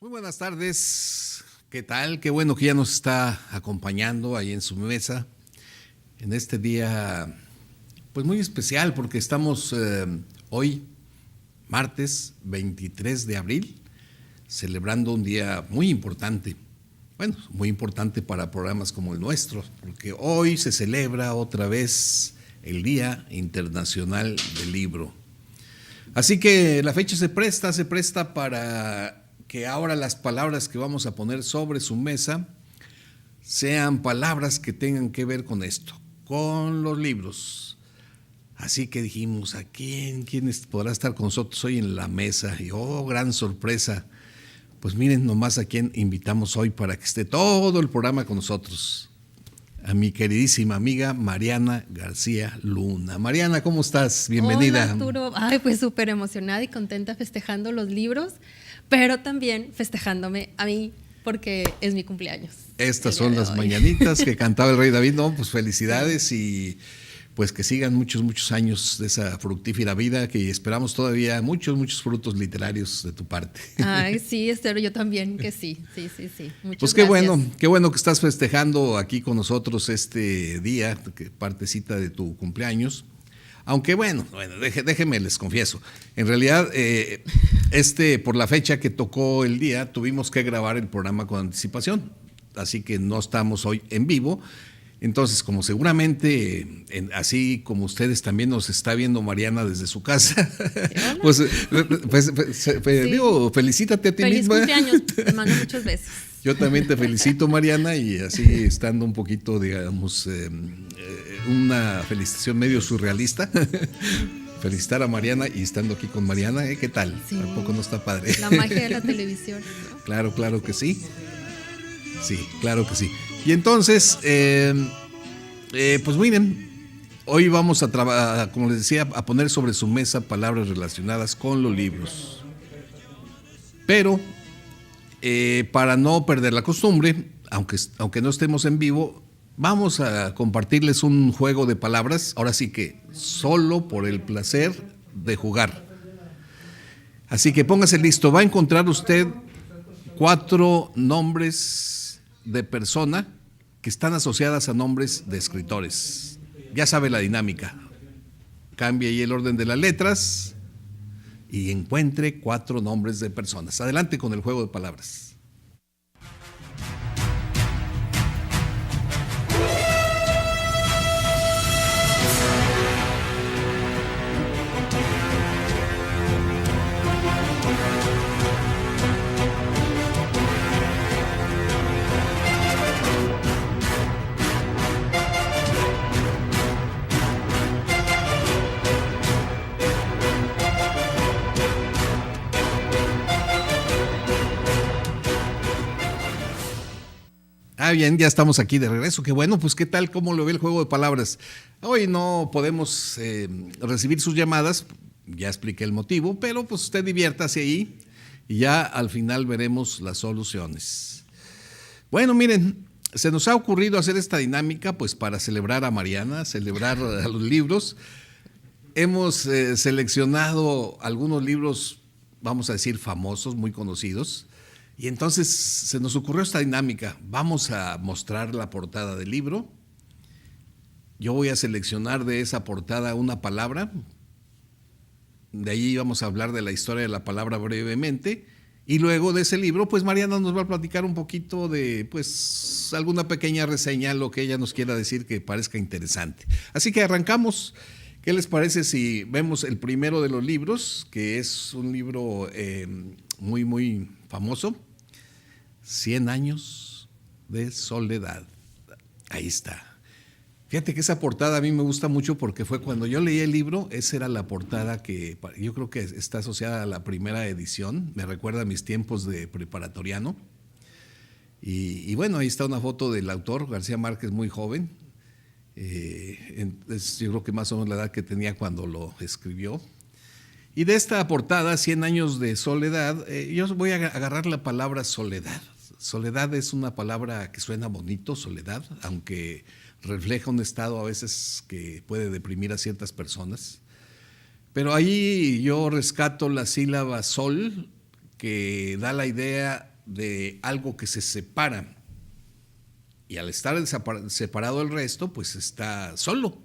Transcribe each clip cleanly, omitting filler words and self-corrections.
Muy buenas tardes, ¿qué tal? Qué bueno que ya nos está acompañando ahí en su mesa en este día, pues muy especial porque estamos hoy, martes 23 de abril, celebrando un día muy importante. Bueno, muy importante para programas como el nuestro, porque hoy se celebra otra vez el Día Internacional del Libro. Así que la fecha se presta para que ahora las palabras que vamos a poner sobre su mesa sean palabras que tengan que ver con esto, con los libros. Así que dijimos, ¿a quién podrá estar con nosotros hoy en la mesa? Y oh, gran sorpresa. Pues miren nomás a quién invitamos hoy para que esté todo el programa con nosotros. A mi queridísima amiga Mariana García Luna. Mariana, ¿cómo estás? Bienvenida. Hola, Arturo. Ay, pues súper emocionada y contenta festejando los libros, pero también festejándome a mí porque es mi cumpleaños. Estas son las mañanitas que cantaba el rey David. No, pues felicidades y pues que sigan muchos años de esa fructífera vida, que esperamos todavía muchos frutos literarios de tu parte. Ay, sí, espero yo también que sí. Muchas pues gracias. Qué bueno que estás festejando aquí con nosotros este día, partecita de tu cumpleaños. Aunque bueno, déjenme les confieso, en realidad por la fecha que tocó el día tuvimos que grabar el programa con anticipación, así que no estamos hoy en vivo. Entonces, como seguramente, así como ustedes también nos está viendo Mariana desde su casa, pues sí. Digo, felicítate a ti misma. Feliz cumpleaños, te mando muchos besos. Yo también te felicito, Mariana, y así estando un poquito, digamos, una felicitación medio surrealista. Felicitar a Mariana y estando aquí con Mariana, ¿qué tal? Sí. Tampoco no está padre. La magia de la televisión, ¿no? Claro que sí. Sí, claro que sí. Y entonces, pues miren, hoy vamos a como les decía, a poner sobre su mesa palabras relacionadas con los libros. Pero, para no perder la costumbre, aunque no estemos en vivo, vamos a compartirles un juego de palabras, ahora sí que solo por el placer de jugar. Así que póngase listo, va a encontrar usted 4 nombres de persona que están asociadas a nombres de escritores. Ya sabe la dinámica. Cambie ahí el orden de las letras y encuentre 4 nombres de personas. Adelante con el juego de palabras. Bien, ya estamos aquí de regreso. Qué bueno, pues qué tal, cómo lo ve el juego de palabras. Hoy no podemos recibir sus llamadas, ya expliqué el motivo, pero pues usted diviértase ahí y ya al final veremos las soluciones. Bueno, miren, se nos ha ocurrido hacer esta dinámica pues para celebrar a Mariana, celebrar a los libros. Hemos seleccionado algunos libros, vamos a decir, famosos, muy conocidos. Y entonces se nos ocurrió esta dinámica. Vamos a mostrar la portada del libro. Yo voy a seleccionar de esa portada una palabra. De ahí vamos a hablar de la historia de la palabra brevemente. Y luego de ese libro, pues Mariana nos va a platicar un poquito de, pues, alguna pequeña reseña, lo que ella nos quiera decir que parezca interesante. Así que arrancamos. ¿Qué les parece si vemos el primero de los libros, que es un libro muy famoso? 100 años de soledad. Ahí está. Fíjate que esa portada a mí me gusta mucho porque fue cuando yo leí el libro, esa era la portada que yo creo que está asociada a la primera edición. Me recuerda a mis tiempos de preparatoriano. Y bueno, ahí está una foto del autor, García Márquez, muy joven. Yo creo que más o menos la edad que tenía cuando lo escribió. Y de esta portada, 100 años de soledad, yo voy a agarrar la palabra soledad. Soledad es una palabra que suena bonito, soledad, aunque refleja un estado a veces que puede deprimir a ciertas personas. Pero ahí yo rescato la sílaba sol, que da la idea de algo que se separa, y al estar separado del resto, pues está solo.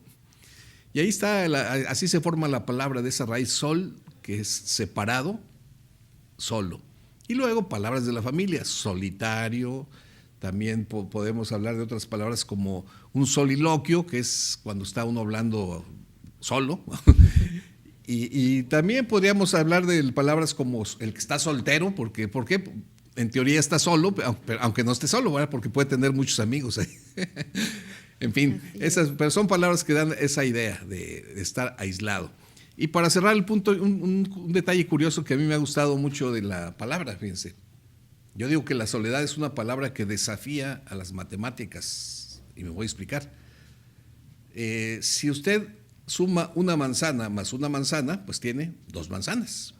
Y ahí está, así se forma la palabra de esa raíz sol, que es separado, solo. Y luego palabras de la familia, solitario. También podemos hablar de otras palabras como un soliloquio, que es cuando está uno hablando solo. y también podríamos hablar de palabras como el que está soltero, porque en teoría está solo, aunque no esté solo, ¿verdad? Porque puede tener muchos amigos ahí. En fin, pero son palabras que dan esa idea de estar aislado. Y para cerrar el punto, un detalle curioso que a mí me ha gustado mucho de la palabra, fíjense. Yo digo que la soledad es una palabra que desafía a las matemáticas, y me voy a explicar. Si usted suma una manzana más una manzana, pues tiene 2 manzanas.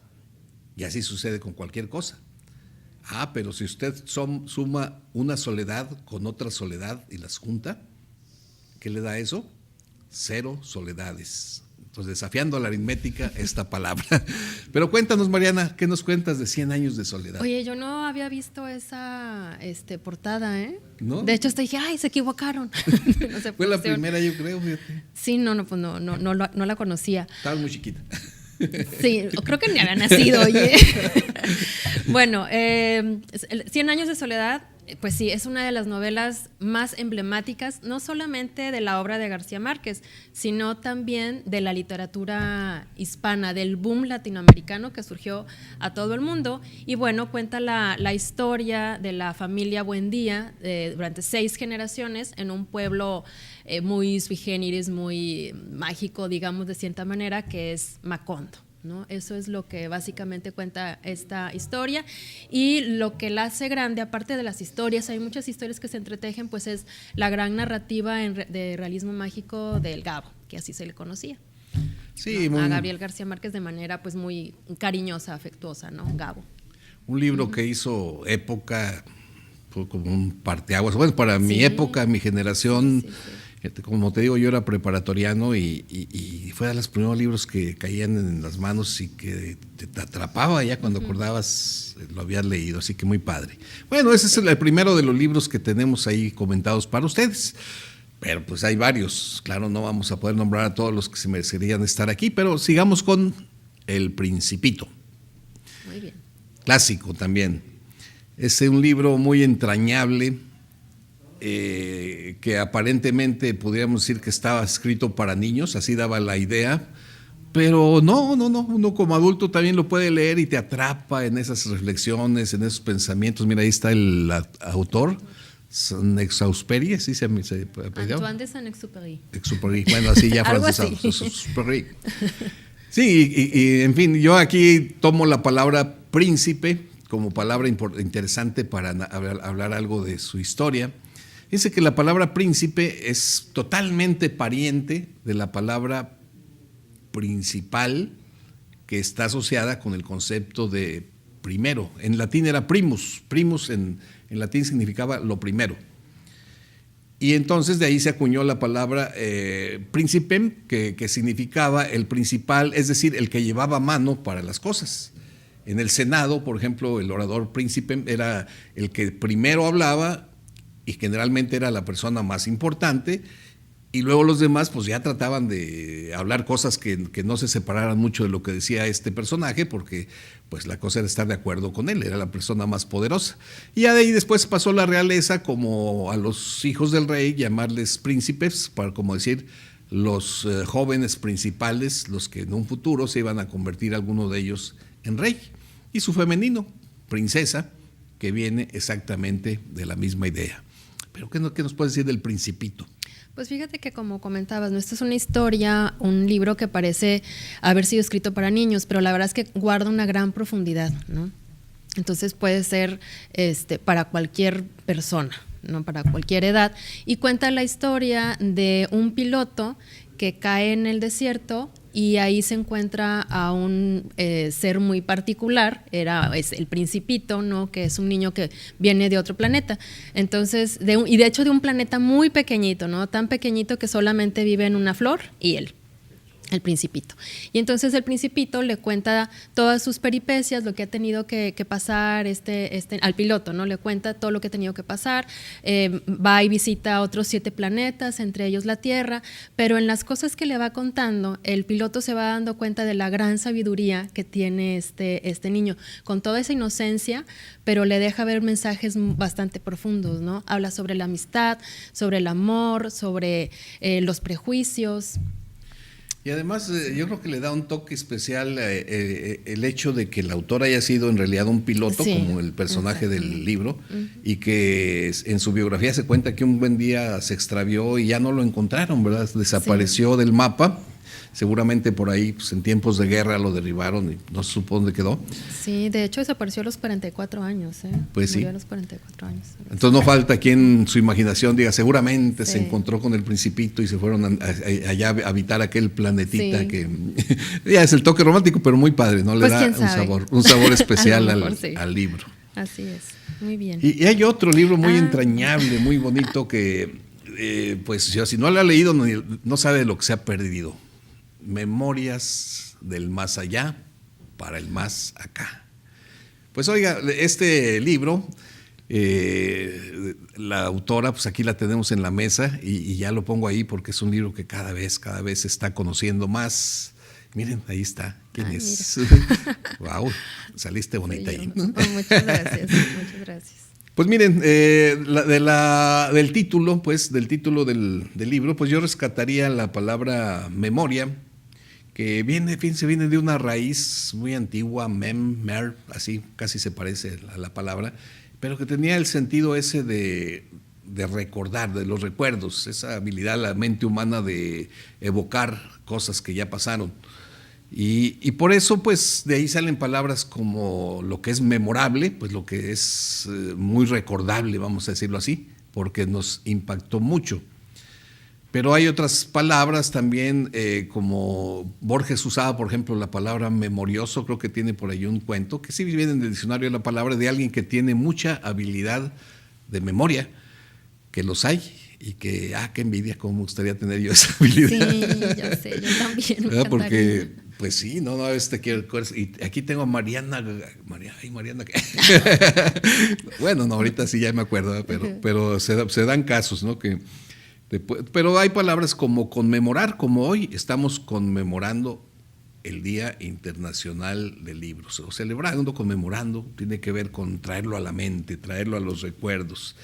Y así sucede con cualquier cosa. Pero si usted suma una soledad con otra soledad y las junta, ¿qué le da eso? 0 soledades. Entonces, desafiando la aritmética, esta palabra. Pero cuéntanos, Mariana, ¿qué nos cuentas de 100 años de soledad? Oye, yo no había visto esa portada, ¿eh? ¿No? De hecho, hasta dije, ¡ay, se equivocaron! No se Fue la pusieron. primera, yo creo, fíjate. Sí, pues no la conocía. Estabas muy chiquita. Sí, creo que ni había nacido, oye. Bueno, 100 años de soledad, pues sí, es una de las novelas más emblemáticas, no solamente de la obra de García Márquez, sino también de la literatura hispana, del boom latinoamericano que surgió a todo el mundo. Y bueno, cuenta la historia de la familia Buendía durante 6 generaciones en un pueblo muy sui generis, muy mágico, digamos de cierta manera, que es Macondo, ¿no? Eso es lo que básicamente cuenta esta historia, y lo que la hace grande, aparte de las historias, hay muchas historias que se entretejen, pues es la gran narrativa de realismo mágico del Gabo, que así se le conocía. Sí, ¿no? A Gabriel García Márquez de manera pues muy cariñosa, afectuosa, ¿no? Gabo. Un libro que hizo época, fue como un parteaguas. Bueno, para mi época, mi generación, como te digo, yo era preparatoriano y fue de los primeros libros que caían en las manos y que te atrapaba ya cuando acordabas, lo habías leído, así que muy padre. Bueno, ese es el primero de los libros que tenemos ahí comentados para ustedes, pero pues hay varios. Claro, no vamos a poder nombrar a todos los que se merecerían estar aquí, pero sigamos con El Principito. Muy bien. Clásico también. Es un libro muy entrañable, que aparentemente podríamos decir que estaba escrito para niños, así daba la idea, pero no, uno como adulto también lo puede leer y te atrapa en esas reflexiones, en esos pensamientos. Mira, ahí está el autor, Saint-Exupéry, así se Antoine de Saint-Exupéry. Bueno, así ya Algo Saint-Exupéry. Sí, y en fin, yo aquí tomo la palabra príncipe como palabra interesante para hablar algo de su historia. Dice que la palabra príncipe es totalmente pariente de la palabra principal, que está asociada con el concepto de primero. En latín era primus. Primus en latín significaba lo primero. Y entonces de ahí se acuñó la palabra príncipe, que significaba el principal, es decir, el que llevaba mano para las cosas. En el Senado, por ejemplo, el orador príncipe era el que primero hablaba y generalmente era la persona más importante, y luego los demás pues ya trataban de hablar cosas que no se separaran mucho de lo que decía este personaje, porque pues la cosa era estar de acuerdo con él, era la persona más poderosa. Y ya de ahí después pasó la realeza, como a los hijos del rey llamarles príncipes, para como decir los jóvenes principales, los que en un futuro se iban a convertir alguno de ellos en rey, y su femenino, princesa, que viene exactamente de la misma idea. Pero ¿qué nos puedes decir del Principito? Pues fíjate que, como comentabas, ¿no? Esta es una historia, un libro que parece haber sido escrito para niños, pero la verdad es que guarda una gran profundidad, ¿no? Entonces puede ser para cualquier persona, ¿no? Para cualquier edad, y cuenta la historia de un piloto que cae en el desierto y ahí se encuentra a un ser muy particular, es el Principito, ¿no? Que es un niño que viene de otro planeta. Entonces, y de hecho de un planeta muy pequeñito, ¿no? Tan pequeñito que solamente vive en una flor y él. El Principito. Y entonces el Principito le cuenta todas sus peripecias, lo que ha tenido que pasar al piloto, ¿no? Le cuenta todo lo que ha tenido que pasar, va y visita otros 7 planetas, entre ellos la Tierra, pero en las cosas que le va contando, el piloto se va dando cuenta de la gran sabiduría que tiene este niño, con toda esa inocencia, pero le deja ver mensajes bastante profundos, ¿no? Habla sobre la amistad, sobre el amor, sobre los prejuicios. Y además yo creo que le da un toque especial el hecho de que el autor haya sido en realidad un piloto, sí, como el personaje del libro, y que en su biografía se cuenta que un buen día se extravió y ya no lo encontraron, ¿verdad? Desapareció, sí, del mapa. Seguramente por ahí, pues, en tiempos de guerra lo derribaron y no se supo dónde quedó. Sí, de hecho desapareció a los 44 años. Pues murió sí. A los 44 años. Entonces no falta quien su imaginación diga, seguramente sí, se encontró con el Principito y se fueron allá a habitar aquel planetita, sí, que ya es el toque romántico, pero muy padre, ¿no? Le pues da un sabor especial mejor, sí, al libro. Así es, muy bien. Y hay otro libro muy entrañable, muy bonito, que pues si no lo ha leído no sabe de lo que se ha perdido. Memorias del más allá para el más acá. Pues oiga, este libro, la autora, pues aquí la tenemos en la mesa y ya lo pongo ahí porque es un libro que cada vez se está conociendo más. Miren, ahí está. ¿Quién es? Wow, saliste bonita ahí. Muchas gracias, muchas gracias. Pues miren, del título del libro, pues yo rescataría la palabra memoria, que viene de una raíz muy antigua, mer, así casi se parece a la palabra, pero que tenía el sentido ese de recordar, de los recuerdos, esa habilidad de la mente humana de evocar cosas que ya pasaron. Y por eso, pues, de ahí salen palabras como lo que es memorable, pues lo que es muy recordable, vamos a decirlo así, porque nos impactó mucho. Pero hay otras palabras también, como Borges usaba, por ejemplo, la palabra memorioso, creo que tiene por ahí un cuento, que sí viene en el diccionario de la palabra, de alguien que tiene mucha habilidad de memoria, que los hay, y que, qué envidia, cómo me gustaría tener yo esa habilidad. Sí, yo sé, yo también. Porque, pues sí, no, quiero, y aquí tengo a Mariana, bueno, no, ahorita sí ya me acuerdo, pero se dan casos, ¿no? Pero hay palabras como conmemorar, como hoy estamos conmemorando el Día Internacional del Libro, o celebrando, conmemorando, tiene que ver con traerlo a la mente, traerlo a los recuerdos.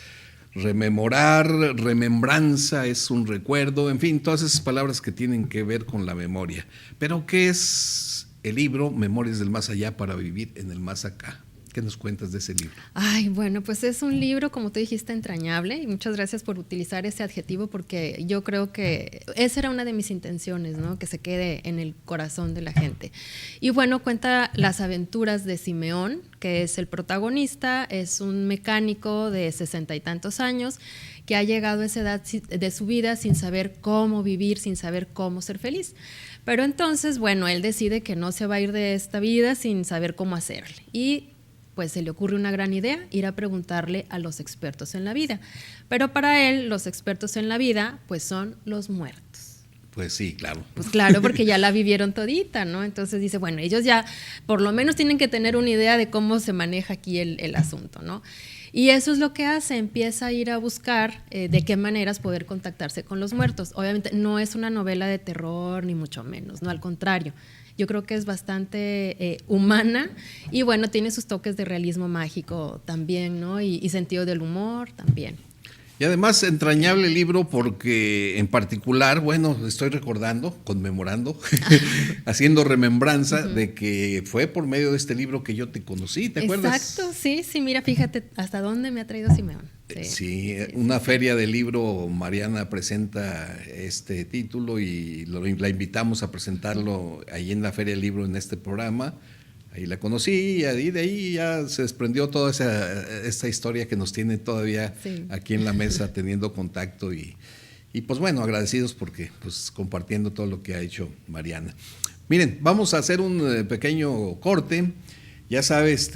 Rememorar, remembranza es un recuerdo, en fin, todas esas palabras que tienen que ver con la memoria. Pero ¿qué es el libro Memorias del Más Allá para vivir en el Más Acá? ¿Qué nos cuentas de ese libro? Ay, bueno, pues es un libro, como tú dijiste, entrañable, y muchas gracias por utilizar ese adjetivo, porque yo creo que esa era una de mis intenciones, ¿no? Que se quede en el corazón de la gente. Y bueno, cuenta las aventuras de Simeón, que es el protagonista, es un mecánico de 60 y tantos años, que ha llegado a esa edad de su vida sin saber cómo vivir, sin saber cómo ser feliz. Pero entonces, bueno, él decide que no se va a ir de esta vida sin saber cómo hacerle. Y pues se le ocurre una gran idea, ir a preguntarle a los expertos en la vida. Pero para él, los expertos en la vida, pues son los muertos. Pues sí, claro. Pues claro, porque ya la vivieron todita, ¿no? Entonces dice, bueno, ellos ya por lo menos tienen que tener una idea de cómo se maneja aquí el asunto, ¿no? Y eso es lo que hace, empieza a ir a buscar de qué maneras poder contactarse con los muertos. Obviamente no es una novela de terror, ni mucho menos, no, al contrario. Yo creo que es bastante humana y bueno, tiene sus toques de realismo mágico también, ¿no? Y sentido del humor también. Y además entrañable libro porque en particular, bueno, estoy recordando, conmemorando, haciendo remembranza de que fue por medio de este libro que yo te conocí, ¿te acuerdas? Exacto, sí, mira, fíjate hasta dónde me ha traído Simeón. Sí, una feria de libro, Mariana presenta este título y la invitamos a presentarlo ahí en la feria del libro en este programa. Ahí la conocí y de ahí ya se desprendió toda esta historia que nos tiene todavía aquí en la mesa teniendo contacto y pues bueno, agradecidos porque pues compartiendo todo lo que ha hecho Mariana. Miren, vamos a hacer un pequeño corte, ya sabes,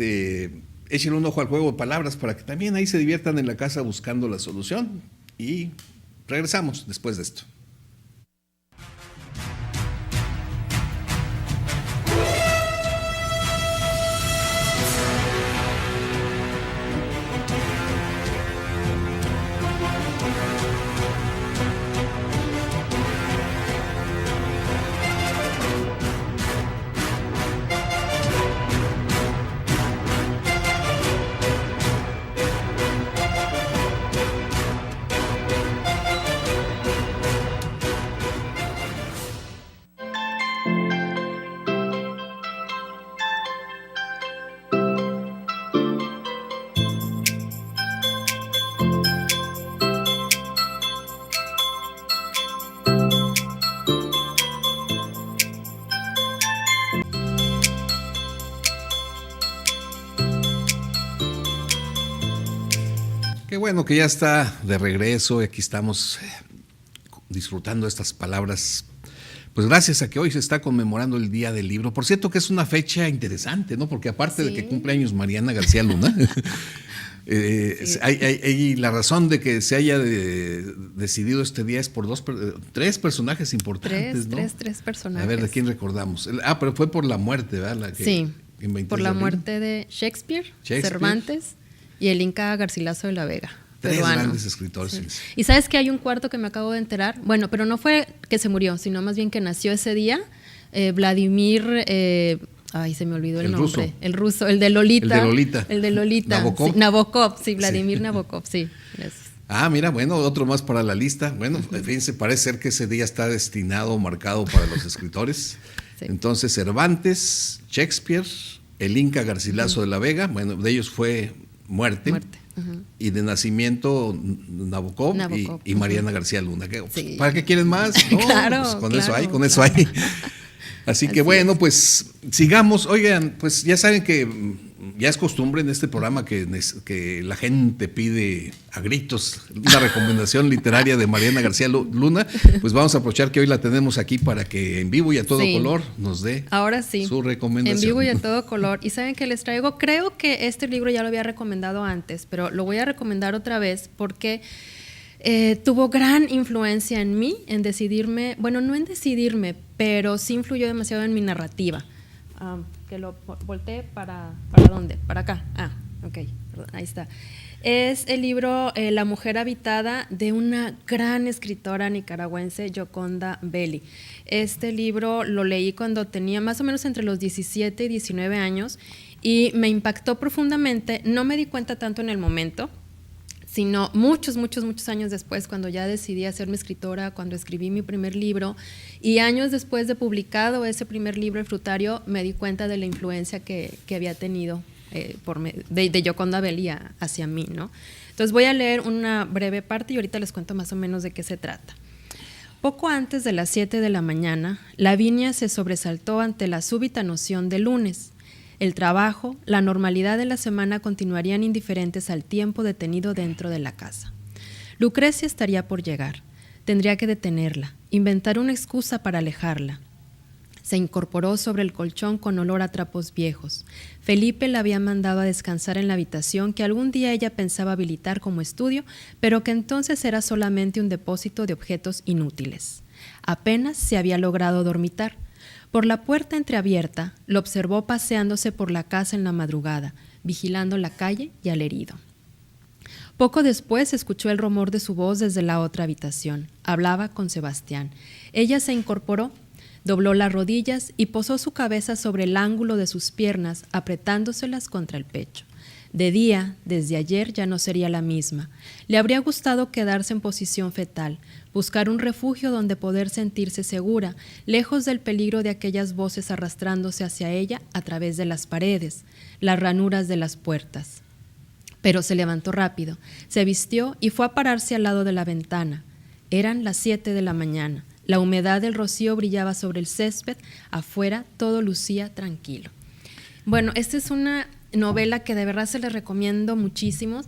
échenle un ojo al juego de palabras para que también ahí se diviertan en la casa buscando la solución y regresamos después de esto. Qué bueno que ya está de regreso y aquí estamos disfrutando estas palabras. Pues gracias a que hoy se está conmemorando el Día del Libro. Por cierto que es una fecha interesante, ¿no? Porque aparte de que cumple años Mariana García Luna, hay la razón de que se haya decidido este día es por tres personajes importantes, ¿no? Tres personajes. A ver, ¿de quién recordamos? Pero fue por la muerte, ¿verdad? Por la muerte de Shakespeare, Cervantes y el Inca Garcilaso de la Vega. Tres peruano. grandes escritores. Sí. Y sabes que hay un cuarto que me acabo de enterar. Bueno, pero no fue que se murió, sino más bien que nació ese día. Vladimir, se me olvidó el nombre. Ruso. El ruso, el de Lolita. El de Lolita. Nabokov. Nabokov, Vladimir Nabokov, sí. Gracias. Mira, bueno, otro más para la lista. Bueno, fíjense, parece ser que ese día está destinado, marcado para los escritores. Sí. Entonces, Cervantes, Shakespeare, el Inca Garcilaso de la Vega, bueno, de ellos fue muerte. Y de nacimiento Nabokov. Y Mariana García Luna. Sí. ¿Para qué quieren más? No, claro, pues con eso hay. Así que bueno, pues sigamos. Oigan, pues ya saben que ya es costumbre en este programa que la gente pide a gritos una recomendación literaria de Mariana García Luna. Pues vamos a aprovechar que hoy la tenemos aquí para que en vivo y a todo color nos dé su recomendación. En vivo y a todo color. Y saben que les traigo, creo que este libro ya lo había recomendado antes, pero lo voy a recomendar otra vez porque tuvo gran influencia en mí, en decidirme, bueno, no en decidirme, pero sí influyó demasiado en mi narrativa. Que lo volteé ¿para dónde? Para acá. Ok, perdón, ahí está. Es el libro La mujer habitada de una gran escritora nicaragüense, Gioconda Belli. Este libro lo leí cuando tenía más o menos entre los 17 y 19 años y me impactó profundamente. No me di cuenta tanto en el momento, sino muchos años después, cuando ya decidí hacerme escritora, cuando escribí mi primer libro, y años después de publicado ese primer libro, El Frutario, me di cuenta de la influencia que había tenido de Gioconda Belli hacia mí, ¿no? Entonces voy a leer una breve parte y ahorita les cuento más o menos de qué se trata. Poco antes de las 7 de la mañana, Lavinia se sobresaltó ante la súbita noción de lunes. El trabajo, la normalidad de la semana continuarían indiferentes al tiempo detenido dentro de la casa. Lucrecia estaría por llegar. Tendría que detenerla, inventar una excusa para alejarla. Se incorporó sobre el colchón con olor a trapos viejos. Felipe la había mandado a descansar en la habitación que algún día ella pensaba habilitar como estudio, pero que entonces era solamente un depósito de objetos inútiles. Apenas se había logrado dormitar. Por la puerta entreabierta, lo observó paseándose por la casa en la madrugada, vigilando la calle y al herido. Poco después escuchó el rumor de su voz desde la otra habitación. Hablaba con Sebastián. Ella se incorporó, dobló las rodillas y posó su cabeza sobre el ángulo de sus piernas, apretándoselas contra el pecho. De día, desde ayer, ya no sería la misma. Le habría gustado quedarse en posición fetal, buscar un refugio donde poder sentirse segura, lejos del peligro de aquellas voces arrastrándose hacia ella a través de las paredes, las ranuras de las puertas. Pero se levantó rápido, se vistió y fue a pararse al lado de la ventana. Eran las 7 de la mañana. La humedad del rocío brillaba sobre el césped, afuera todo lucía tranquilo. Bueno, esta es una novela que de verdad se les recomiendo muchísimo.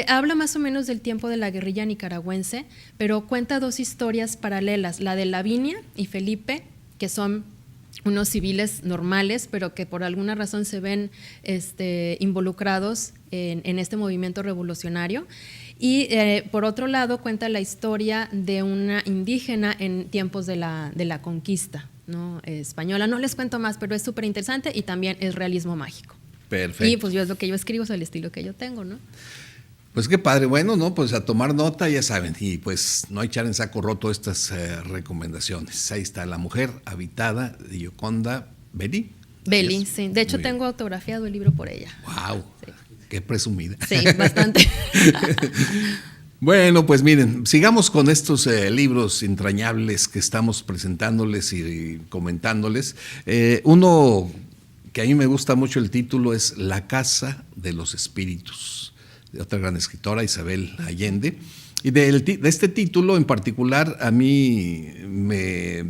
Habla más o menos del tiempo de la guerrilla nicaragüense, pero cuenta dos historias paralelas, la de Lavinia y Felipe, que son unos civiles normales, pero que por alguna razón se ven involucrados en este movimiento revolucionario. Y por otro lado cuenta la historia de una indígena en tiempos de la conquista, ¿no? Española. No les cuento más, pero es súper interesante y también es realismo mágico. Perfecto. Y pues es lo que yo escribo, es el estilo que yo tengo, ¿no? Pues qué padre, bueno, ¿no? Pues a tomar nota, ya saben, y pues no echar en saco roto estas recomendaciones. Ahí está, La mujer habitada de Gioconda Belli. Belli, sí. De hecho, tengo autografiado el libro por ella. ¡Wow! Sí. ¡Qué presumida! Sí, bastante. Bueno, pues miren, sigamos con estos libros entrañables que estamos presentándoles y comentándoles. Uno que a mí me gusta mucho el título es La casa de los espíritus, de otra gran escritora, Isabel Allende. Y de este título en particular a mí me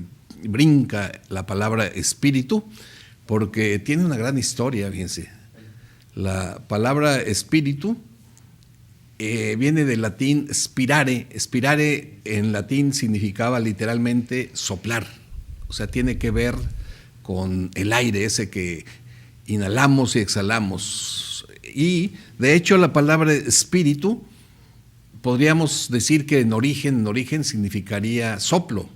brinca la palabra espíritu porque tiene una gran historia, fíjense. La palabra espíritu viene del latín spirare. Spirare en latín significaba literalmente soplar. O sea, tiene que ver con el aire ese que inhalamos y exhalamos. Y de hecho la palabra espíritu podríamos decir que en origen significaría soplo.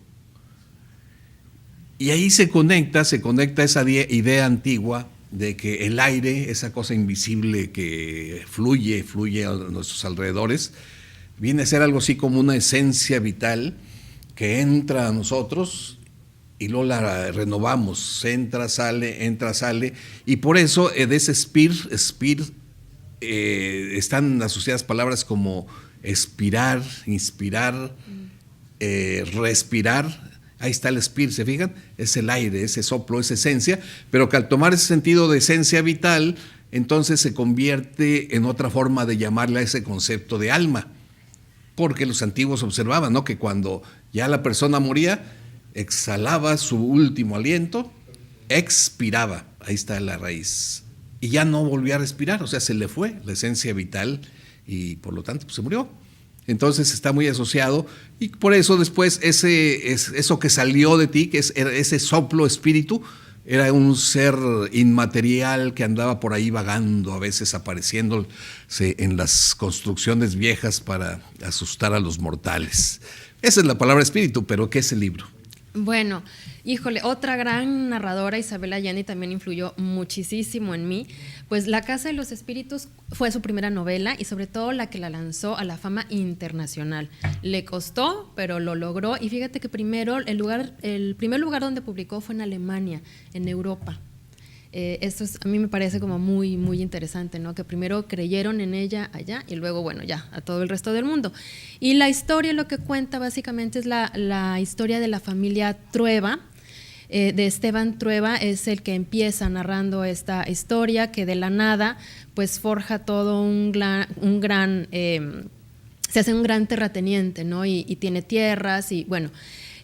Y ahí se conecta esa idea antigua de que el aire, esa cosa invisible que fluye a nuestros alrededores, viene a ser algo así como una esencia vital que entra a nosotros y luego la renovamos, entra, sale, y por eso de ese spir, están asociadas palabras como expirar, inspirar, respirar. Ahí está el spir, ¿se fijan? Es el aire, ese soplo, esa esencia, pero que al tomar ese sentido de esencia vital, entonces se convierte en otra forma de llamarle a ese concepto de alma, porque los antiguos observaban, ¿no?, que cuando ya la persona moría, exhalaba su último aliento, expiraba, ahí está la raíz, y ya no volvía a respirar, o sea, se le fue la esencia vital y por lo tanto pues, se murió. Entonces está muy asociado y por eso después eso que salió de ti, que es ese soplo espíritu, era un ser inmaterial que andaba por ahí vagando, a veces apareciéndose en las construcciones viejas para asustar a los mortales. Esa es la palabra espíritu, pero ¿qué es el libro? Bueno, híjole, otra gran narradora, Isabel Allende, también influyó muchísimo en mí. Pues La Casa de los Espíritus fue su primera novela y sobre todo la que la lanzó a la fama internacional. Le costó, pero lo logró. Y fíjate que primero el primer lugar donde publicó fue en Alemania, en Europa. Esto a mí me parece como muy, muy interesante, ¿no? Que primero creyeron en ella allá y luego, bueno, ya a todo el resto del mundo. Y la historia, lo que cuenta básicamente es la historia de la familia Trueba, de Esteban Trueba, es el que empieza narrando esta historia que de la nada pues forja todo se hace un gran terrateniente, ¿no? Y tiene tierras y bueno.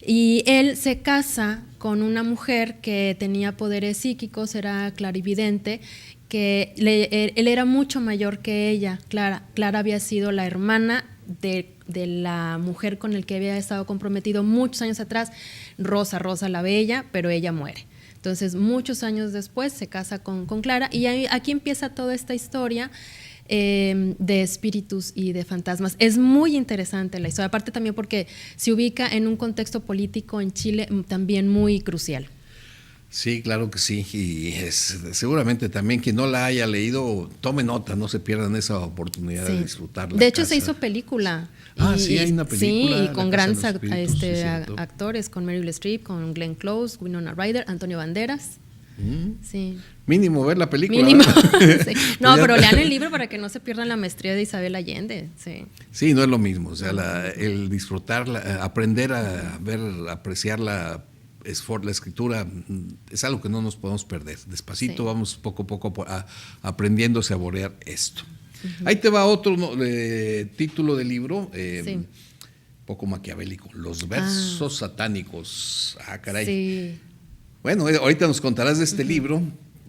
Y él se casa con una mujer que tenía poderes psíquicos, era clarividente, que él era mucho mayor que ella. Clara había sido la hermana de la mujer con el que había estado comprometido muchos años atrás, Rosa la Bella, pero ella muere. Entonces, muchos años después se casa con Clara y aquí empieza toda esta historia de espíritus y de fantasmas. Es muy interesante la historia, aparte también porque se ubica en un contexto político en Chile también muy crucial. Sí, claro que sí, y seguramente también quien no la haya leído, tome nota, no se pierdan esa oportunidad de disfrutarla. De hecho, se hizo película. Sí, hay una película. Sí, y con grandes actores, con Meryl Streep, con Glenn Close, Winona Ryder, Antonio Banderas. Sí. Mínimo ver la película. Mínimo. Sí. No, pero lean el libro para que no se pierdan la maestría de Isabel Allende. Sí, no es lo mismo. O sea, el disfrutarla, aprender a ver, apreciar la escritura es algo que no nos podemos perder. Despacito vamos poco a poco aprendiendo a saborear esto. Ahí te va otro título del libro, poco maquiavélico, Los versos satánicos. Caray. Sí. Bueno, ahorita nos contarás de este libro,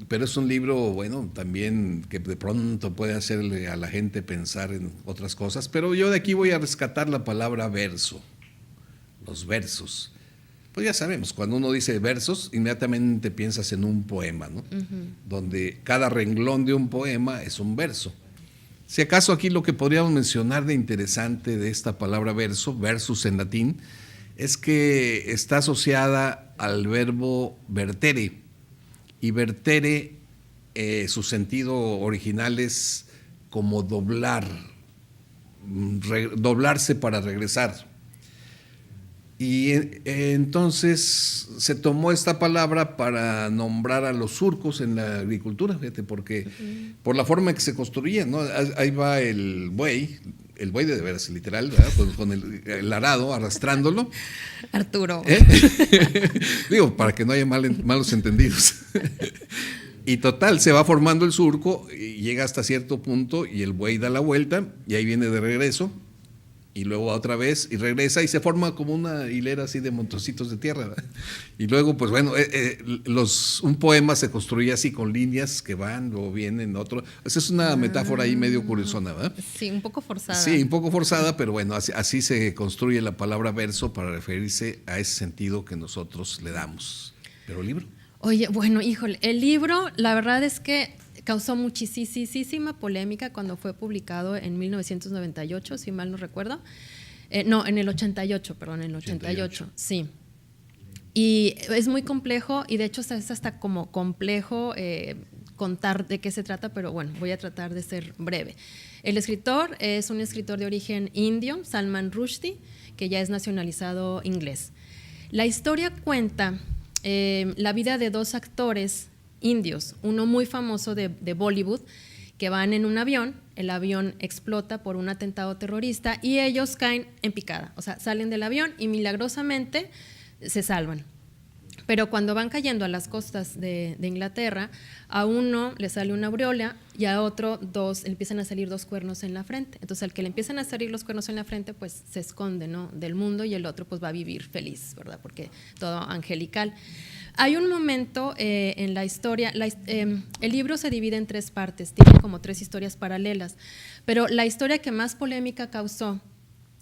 pero es un libro, bueno, también que de pronto puede hacerle a la gente pensar en otras cosas, pero yo de aquí voy a rescatar la palabra verso, los versos. Pues ya sabemos, cuando uno dice versos, inmediatamente piensas en un poema, ¿no? Donde cada renglón de un poema es un verso. Si acaso aquí lo que podríamos mencionar de interesante de esta palabra verso, versus en latín, es que está asociada al verbo vertere, y vertere, su sentido original es como doblar, doblarse para regresar. Y entonces se tomó esta palabra para nombrar a los surcos en la agricultura, fíjate, porque por la forma en que se construían, ¿no? Ahí va el buey de veras, literal, ¿verdad? Con el arado arrastrándolo. Arturo. Digo, para que no haya malos entendidos. Y total, se va formando el surco y llega hasta cierto punto y el buey da la vuelta y ahí viene de regreso. y luego otra vez y regresa y se forma como una hilera así de montoncitos de tierra, ¿verdad? Y luego, pues bueno, un poema se construye así con líneas que van o vienen, otro. Esa es una metáfora ahí medio curiosona, ¿verdad? Sí, un poco forzada. Sí, un poco forzada, pero bueno, así se construye la palabra verso para referirse a ese sentido que nosotros le damos. Pero el libro. Oye, bueno, híjole, el libro, la verdad es que causó muchísima polémica cuando fue publicado en 1998, si mal no recuerdo. No, en el 88, perdón, en el 88, sí. Y es muy complejo y de hecho es hasta como complejo contar de qué se trata, pero bueno, voy a tratar de ser breve. El escritor es un escritor de origen indio, Salman Rushdie, que ya es nacionalizado inglés. La historia cuenta la vida de dos actores indios, uno muy famoso de Bollywood, que van en un avión, el avión explota por un atentado terrorista y ellos caen en picada, o sea, salen del avión y milagrosamente se salvan. Pero cuando van cayendo a las costas de Inglaterra, a uno le sale una aureola y a otro le empiezan a salir dos cuernos en la frente. Entonces, al que le empiezan a salir los cuernos en la frente, pues se esconde, ¿no?, del mundo, y el otro pues va a vivir feliz, ¿verdad? Porque todo angelical. Hay un momento en la historia, el libro se divide en tres partes, tiene como tres historias paralelas, pero la historia que más polémica causó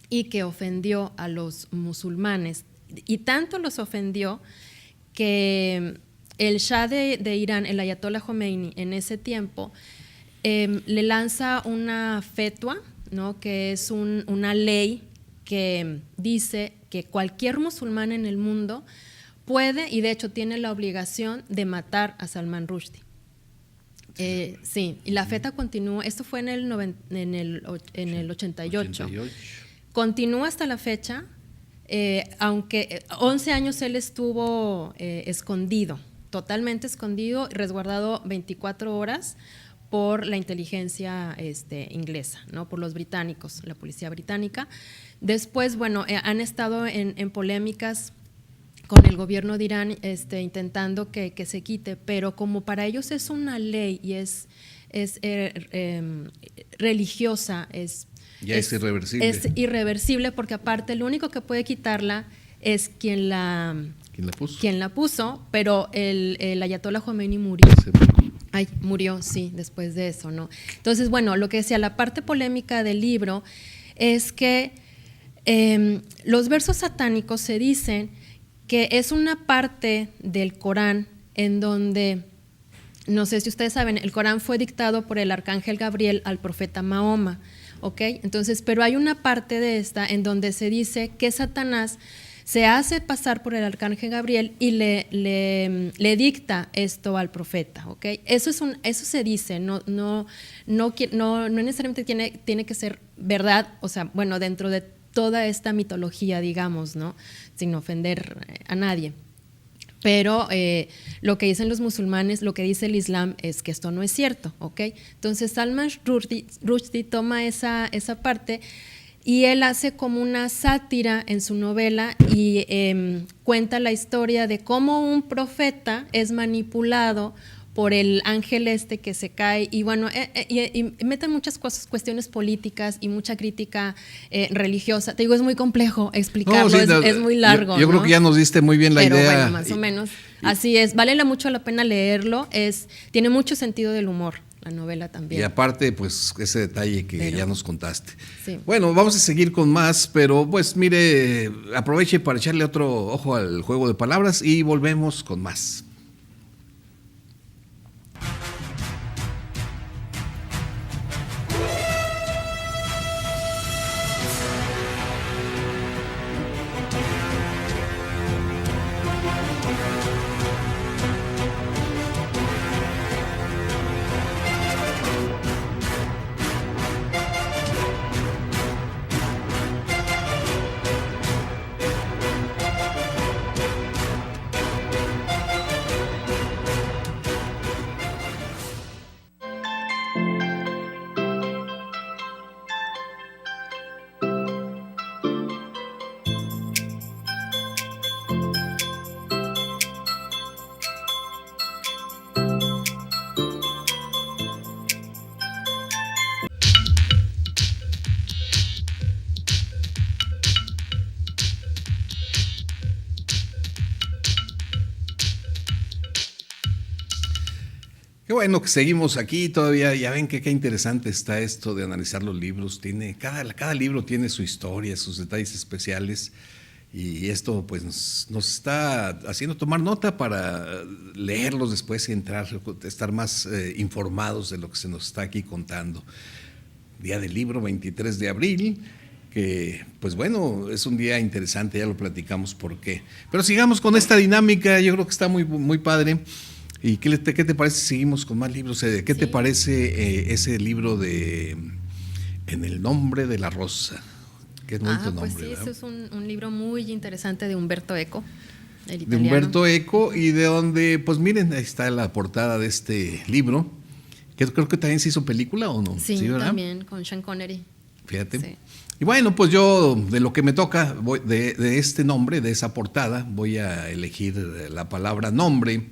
y que ofendió a los musulmanes, y tanto los ofendió que el Shah de Irán, el Ayatollah Khomeini, en ese tiempo, le lanza una fetua, ¿no?, que es una ley que dice que cualquier musulmán en el mundo puede, y de hecho tiene la obligación de matar a Salman Rushdie. Sí, y la feta continúa, esto fue en el 88. Continúa hasta la fecha, aunque 11 años él estuvo escondido, totalmente escondido, resguardado 24 horas por la inteligencia inglesa, ¿no?, por los británicos, la policía británica. Después, bueno, han estado en polémicas con el gobierno de Irán intentando que se quite, pero como para ellos es una ley y es religiosa, es irreversible. Es irreversible porque aparte el único que puede quitarla es quien la puso, pero el Ayatollah Khomeini murió. Murió, sí, después de eso, ¿no? Entonces, bueno, lo que decía, la parte polémica del libro es que los versos satánicos se dicen que es una parte del Corán en donde, no sé si ustedes saben, el Corán fue dictado por el arcángel Gabriel al profeta Mahoma, ¿ok? Entonces, pero hay una parte de esta en donde se dice que Satanás se hace pasar por el arcángel Gabriel y le dicta esto al profeta, ¿ok? Eso se dice, no necesariamente tiene que ser verdad, o sea, bueno, dentro de toda esta mitología, digamos, ¿no?, sin ofender a nadie. Pero lo que dicen los musulmanes, lo que dice el Islam es que esto no es cierto, ¿ok? Entonces Salman Rushdie toma esa parte y él hace como una sátira en su novela y cuenta la historia de cómo un profeta es manipulado por el ángel que se cae, y bueno, y meten muchas cuestiones políticas y mucha crítica religiosa. Te digo, es muy complejo explicarlo, es muy largo. Yo creo que ya nos diste muy bien la idea. Pero bueno, más o menos, así es. Vale mucho la pena leerlo, tiene mucho sentido del humor, la novela también. Y aparte, pues, ese detalle que ya nos contaste. Sí. Bueno, vamos a seguir con más, pero pues mire, aproveche para echarle otro ojo al juego de palabras y volvemos con más. bueno que seguimos aquí todavía. Ya ven que qué interesante está esto de analizar los libros. Cada libro tiene su historia, sus detalles especiales. Y esto pues nos está haciendo tomar nota para leerlos después y estar más informados de lo que se nos está aquí contando. Día del libro, 23 de abril, que pues bueno, es un día interesante, ya lo platicamos por qué. Pero sigamos con esta dinámica, yo creo que está muy, muy padre. ¿Y qué te parece si seguimos con más libros? ¿Qué te parece ese libro de En el nombre de la rosa? Qué bonito nombre, pues sí, ¿verdad? ese es un libro muy interesante de Umberto Eco, el De italiano. Umberto Eco, y de donde, pues miren, ahí está la portada de este libro, que creo que también se hizo película, ¿o no? Sí, ¿verdad? también con Sean Connery. Fíjate. Sí. Y bueno, pues yo de lo que me toca, de este nombre, de esa portada, voy a elegir la palabra nombre,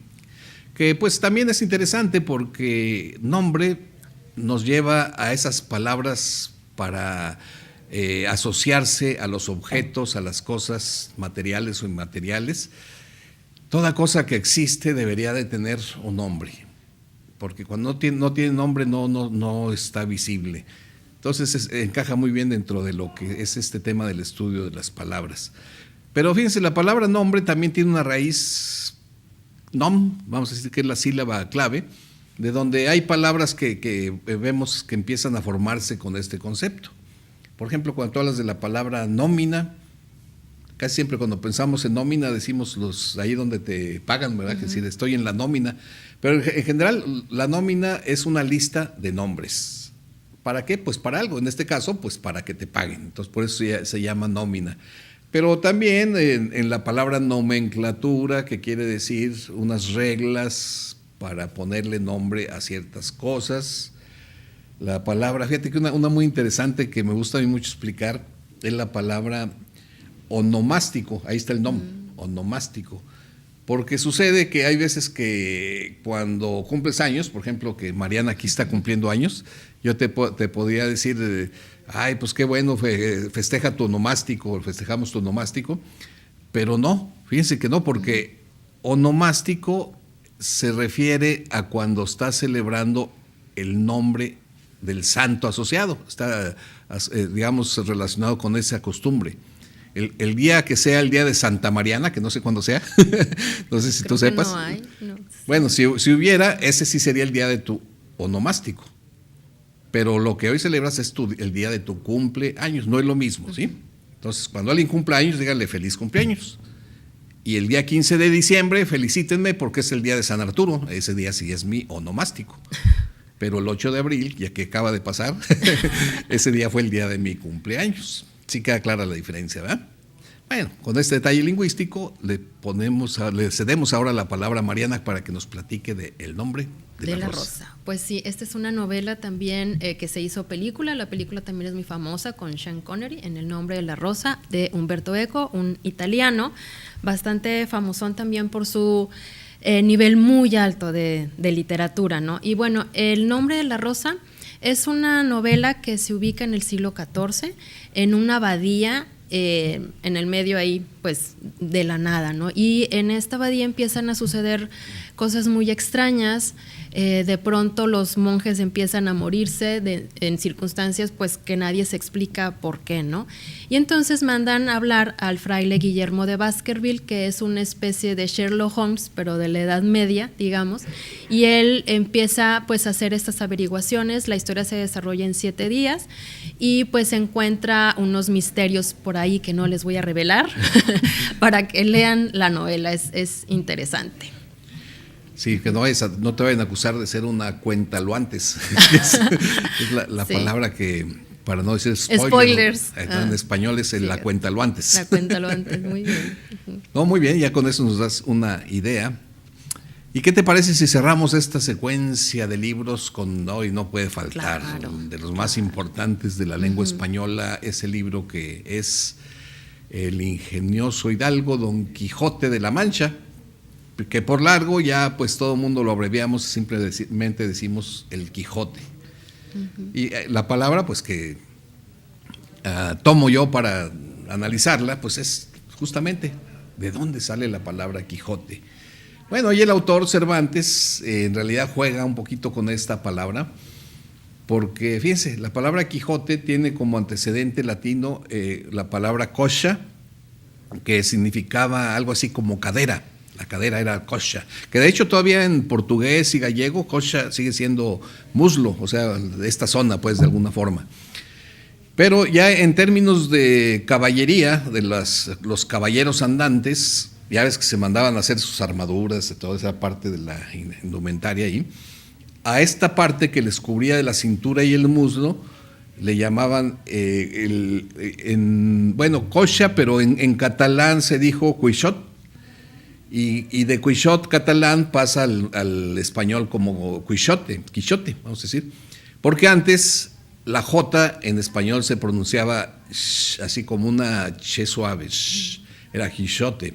que pues también es interesante porque nombre nos lleva a esas palabras para asociarse a los objetos, a las cosas materiales o inmateriales. Toda cosa que existe debería de tener un nombre, porque cuando no tiene nombre no está visible. Entonces encaja muy bien dentro de lo que es este tema del estudio de las palabras. Pero fíjense, la palabra nombre también tiene una raíz, nom, vamos a decir que es la sílaba clave, de donde hay palabras que vemos que empiezan a formarse con este concepto. Por ejemplo, cuando tú hablas de la palabra nómina, casi siempre cuando pensamos en nómina decimos ahí donde te pagan, ¿verdad? Que decir, estoy en la nómina. Pero en general, la nómina es una lista de nombres. ¿Para qué? Pues para algo. En este caso, pues para que te paguen. Entonces, por eso se llama nómina. Pero también en la palabra nomenclatura, que quiere decir unas reglas para ponerle nombre a ciertas cosas. La palabra, fíjate que una muy interesante que me gusta a mí mucho explicar es la palabra onomástico. Ahí está el nombre, onomástico. Porque sucede que hay veces que cuando cumples años, por ejemplo, que Mariana aquí está cumpliendo años, yo te podría decir, ay, pues qué bueno, festeja tu onomástico, festejamos tu onomástico, pero no, fíjense que no, porque onomástico se refiere a cuando estás celebrando el nombre del santo asociado, está, digamos, relacionado con esa costumbre. El día que sea el día de Santa Mariana, que no sé cuándo sea, no sé si Creo tú que sepas. no hay, no. Bueno, si hubiera, ese sí sería el día de tu onomástico. Pero lo que hoy celebras es el día de tu cumpleaños, no es lo mismo, ¿sí? Entonces, cuando alguien cumple años, díganle feliz cumpleaños. Y el día 15 de diciembre, felicítenme porque es el día de San Arturo, ese día sí es mi onomástico. Pero el 8 de abril, ya que acaba de pasar, ese día fue el día de mi cumpleaños. Sí queda clara la diferencia, ¿verdad? Bueno, con este detalle lingüístico le cedemos ahora la palabra a Mariana para que nos platique del nombre de la rosa. Pues sí, esta es una novela también que se hizo película. La película también es muy famosa con Sean Connery, En el nombre de la rosa, de Umberto Eco, un italiano, bastante famosón también por su nivel muy alto de literatura, ¿no? Y bueno, El nombre de la rosa es una novela que se ubica en el siglo XIV, en una abadía, en el medio ahí, pues, de la nada, ¿no? Y en esta abadía empiezan a suceder cosas muy extrañas. De pronto los monjes empiezan a morirse en circunstancias pues que nadie se explica por qué, ¿no? Y entonces mandan a hablar al fraile Guillermo de Baskerville, que es una especie de Sherlock Holmes, pero de la Edad Media, digamos, y él empieza pues a hacer estas averiguaciones. La historia se desarrolla en 7 días y pues encuentra unos misterios por ahí que no les voy a revelar para que lean la novela, es interesante. Sí, que no te vayan a acusar de ser una cuentaluantes. es la Sí. palabra que, para no decir Spoilers. En español es la cuentaluantes. La cuentaluantes, muy bien. No, muy bien, ya con eso nos das una idea. ¿Y qué te parece si cerramos esta secuencia de libros con hoy no puede faltar? Claro. De los más importantes de la lengua española, ese libro que es el ingenioso hidalgo Don Quijote de la Mancha, que por largo ya pues todo el mundo lo abreviamos, simplemente decimos el Quijote. Y la palabra pues que tomo yo para analizarla pues es justamente de dónde sale la palabra Quijote. Bueno, y el autor Cervantes en realidad juega un poquito con esta palabra, porque fíjense, la palabra Quijote tiene como antecedente latino la palabra coxa, que significaba algo así como cadera. La cadera era coxa, que de hecho todavía en portugués y gallego coxa sigue siendo muslo, o sea, de esta zona pues de alguna forma. Pero ya en términos de caballería, de los caballeros andantes, ya ves que se mandaban a hacer sus armaduras, de toda esa parte de la indumentaria ahí, a esta parte que les cubría de la cintura y el muslo, le llamaban, coxa, pero en catalán se dijo cuixot, y de cuixot catalán pasa al español como Quijote, vamos a decir, porque antes la J en español se pronunciaba así como una ch suave, era Quijote,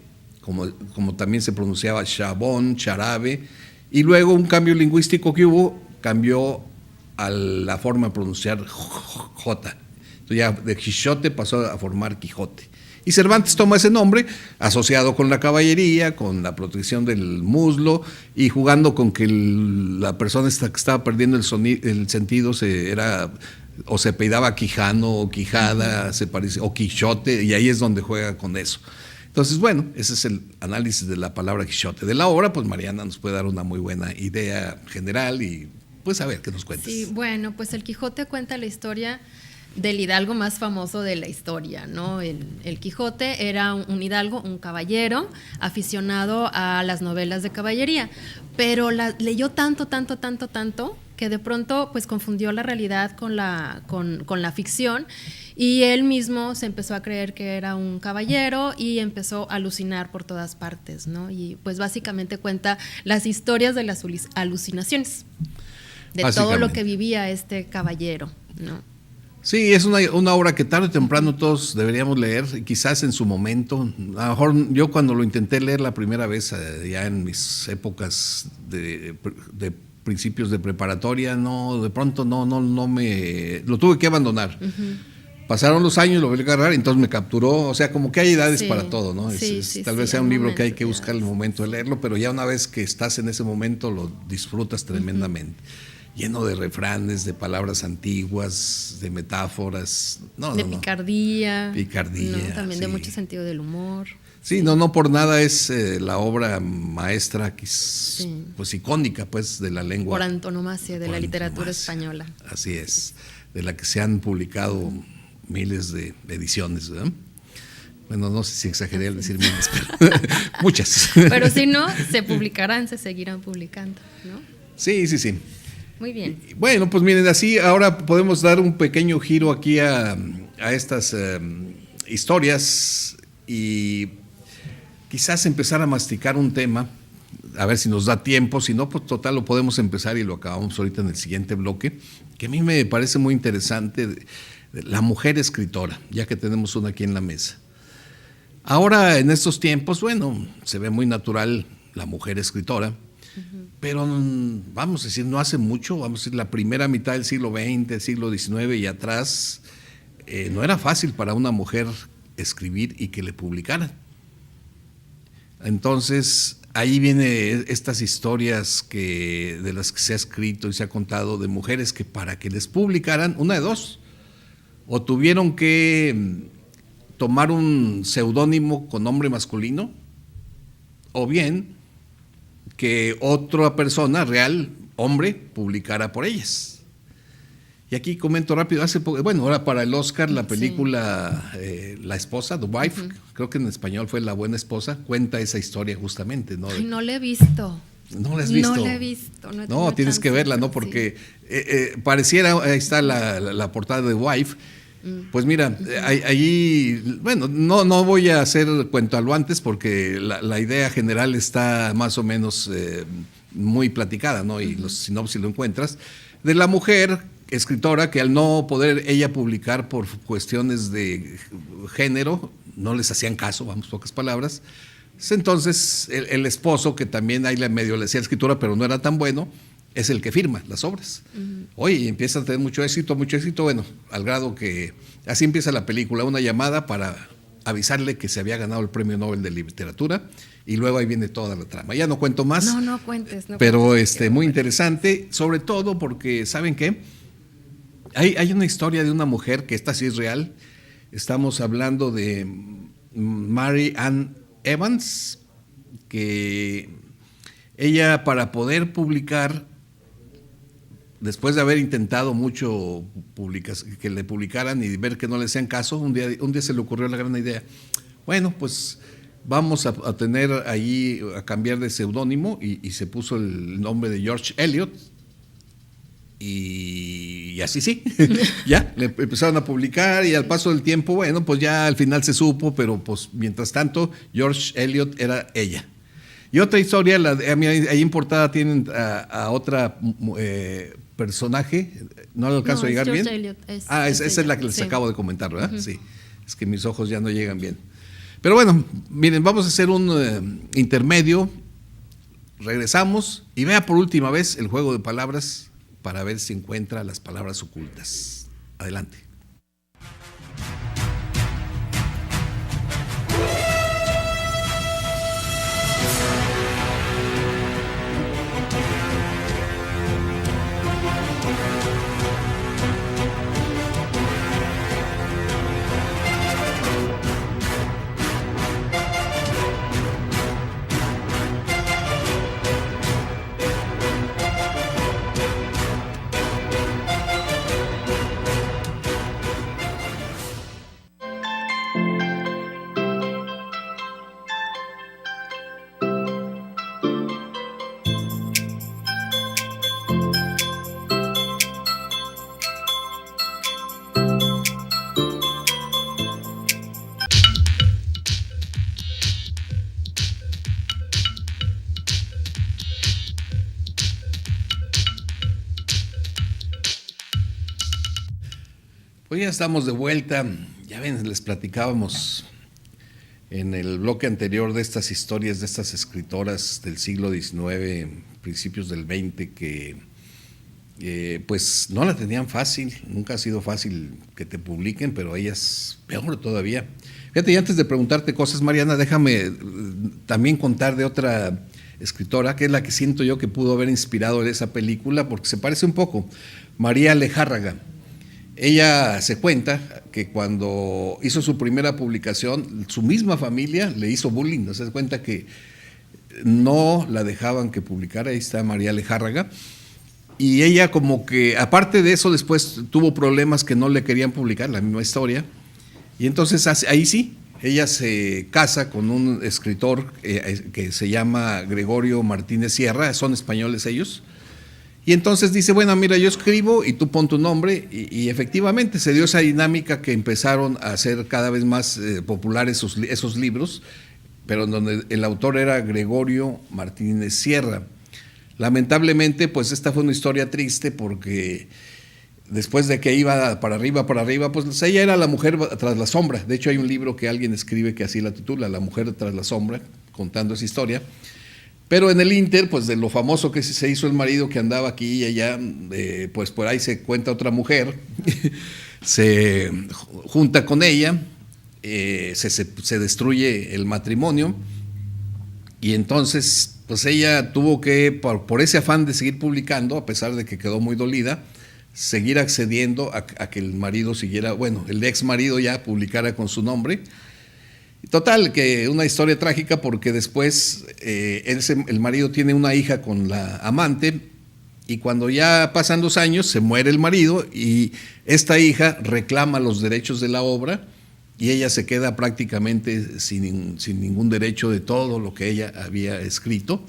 como también se pronunciaba chabón, charabe, y luego un cambio lingüístico que hubo cambió a la forma de pronunciar J. Entonces ya de Quijote pasó a formar Quijote. Y Cervantes toma ese nombre, asociado con la caballería, con la protección del muslo, y jugando con que la persona que estaba perdiendo el sentido se apellidaba Quijano o Quijada, o Quijote, y ahí es donde juega con eso. Entonces, bueno, ese es el análisis de la palabra Quijote. De la obra, pues Mariana nos puede dar una muy buena idea general y pues a ver qué nos cuentas. Sí, bueno, pues el Quijote cuenta la historia del hidalgo más famoso de la historia, ¿no? El Quijote era un hidalgo, un caballero, aficionado a las novelas de caballería, pero leyó tanto, que de pronto pues confundió la realidad con la ficción, y él mismo se empezó a creer que era un caballero y empezó a alucinar por todas partes, ¿no? Y pues básicamente cuenta las historias de las alucinaciones, de todo lo que vivía este caballero, ¿no? Sí, es una obra que tarde o temprano todos deberíamos leer, quizás en su momento. A lo mejor yo cuando lo intenté leer la primera vez, ya en mis épocas de principios de preparatoria, de pronto no lo tuve que abandonar. Uh-huh. Pasaron los años, lo volví a agarrar, entonces me capturó. O sea, como que hay edades para todo, ¿no? Tal vez sea un libro que hay que buscar el momento de leerlo, pero ya una vez que estás en ese momento lo disfrutas tremendamente. Uh-huh. Lleno de refranes, de palabras antiguas, de metáforas. Picardía. Picardía. También de mucho sentido del humor. Sí, no por nada es la obra maestra, pues icónica, pues, de la lengua. Por antonomasia, de la literatura española. Así es, de la que se han publicado miles de ediciones, ¿verdad? Bueno, no sé si exageré al decir miles, pero muchas. Pero si no, se seguirán publicando, ¿no? Sí. Muy bien. Bueno, pues miren, así ahora podemos dar un pequeño giro aquí a estas historias y quizás empezar a masticar un tema, a ver si nos da tiempo, si no, pues total lo podemos empezar y lo acabamos ahorita en el siguiente bloque, que a mí me parece muy interesante, la mujer escritora, ya que tenemos una aquí en la mesa. Ahora, en estos tiempos, bueno, se ve muy natural la mujer escritora, pero vamos a decir, no hace mucho, vamos a decir, la primera mitad del siglo XX, siglo XIX y atrás, no era fácil para una mujer escribir y que le publicaran. Entonces, ahí vienen estas historias de las que se ha escrito y se ha contado de mujeres que para que les publicaran, una de dos, o tuvieron que tomar un seudónimo con nombre masculino, o bien que otra persona real, hombre, publicara por ellas. Y aquí comento rápido, ahora para el Oscar la película La Esposa, The Wife, creo que en español fue La Buena Esposa, cuenta esa historia justamente, ¿no? Ay, no la he visto. ¿No la has visto? No la he visto. No, tienes que verla, ¿no? Porque pareciera, ahí está la portada de The Wife. Pues mira, ahí, bueno, no voy a hacer cuento a lo antes porque la idea general está más o menos muy platicada, ¿no? Y los sinopsis lo encuentras. De la mujer escritora que al no poder ella publicar por cuestiones de género, no les hacían caso, vamos, pocas palabras. Entonces el esposo, que también ahí medio le hacía escritura, pero no era tan bueno, es el que firma las obras. Oye, empieza a tener mucho éxito, bueno, al grado que así empieza la película, una llamada para avisarle que se había ganado el Premio Nobel de Literatura, y luego ahí viene toda la trama. Ya no cuento más. No cuentes. No pero cuentes, muy interesante, sobre todo porque, ¿saben qué? Hay una historia de una mujer, que esta sí es real. Estamos hablando de Mary Ann Evans, que ella, para poder publicar, después de haber intentado mucho que le publicaran y ver que no le hacían caso, un día se le ocurrió la gran idea. Bueno, pues vamos a tener ahí, a cambiar de seudónimo, y se puso el nombre de George Eliot. Y así sí, ya le empezaron a publicar, y al paso del tiempo, bueno, pues ya al final se supo, pero pues mientras tanto George Eliot era ella. Y otra historia, ahí en portada tienen a otra personaje, no le alcanzo a llegar George bien. Eliot, esa es la que les sí. acabo de comentar, ¿verdad? Uh-huh. Sí, es que mis ojos ya no llegan bien. Pero bueno, miren, vamos a hacer un intermedio, regresamos y vea por última vez el juego de palabras para ver si encuentra las palabras ocultas. Adelante. Pues ya estamos de vuelta. Ya ven, les platicábamos en el bloque anterior de estas historias de estas escritoras del siglo XIX, principios del XX, que pues no la tenían fácil. Nunca ha sido fácil que te publiquen, pero ellas peor todavía. Fíjate, y antes de preguntarte cosas, Mariana, déjame también contar de otra escritora, que es la que siento yo que pudo haber inspirado en esa película, porque se parece un poco, María Lejárraga. Ella se cuenta que cuando hizo su primera publicación, su misma familia le hizo bullying. ¿No se da cuenta que no la dejaban que publicara? Ahí está María Lejárraga. Y ella, como que, aparte de eso, después tuvo problemas que no le querían publicar, la misma historia. Y entonces ahí sí, ella se casa con un escritor que se llama Gregorio Martínez Sierra, son españoles ellos. Y entonces dice, bueno, mira, yo escribo y tú pon tu nombre, y efectivamente se dio esa dinámica que empezaron a hacer cada vez más populares esos libros, pero en donde el autor era Gregorio Martínez Sierra. Lamentablemente, pues esta fue una historia triste, porque después de que iba para arriba, pues ella era la mujer tras la sombra. De hecho, hay un libro que alguien escribe que así la titula, La mujer tras la sombra, contando esa historia. Pero en el ínter, pues de lo famoso que se hizo el marido, que andaba aquí y allá, pues por ahí se cuenta otra mujer, se junta con ella, se destruye el matrimonio, y entonces pues ella tuvo que, por ese afán de seguir publicando, a pesar de que quedó muy dolida, seguir accediendo a que el marido siguiera, bueno, el ex marido ya publicara con su nombre. Total, que una historia trágica, porque después el marido tiene una hija con la amante, y cuando ya pasan 2 años se muere el marido, y esta hija reclama los derechos de la obra, y ella se queda prácticamente sin ningún derecho de todo lo que ella había escrito.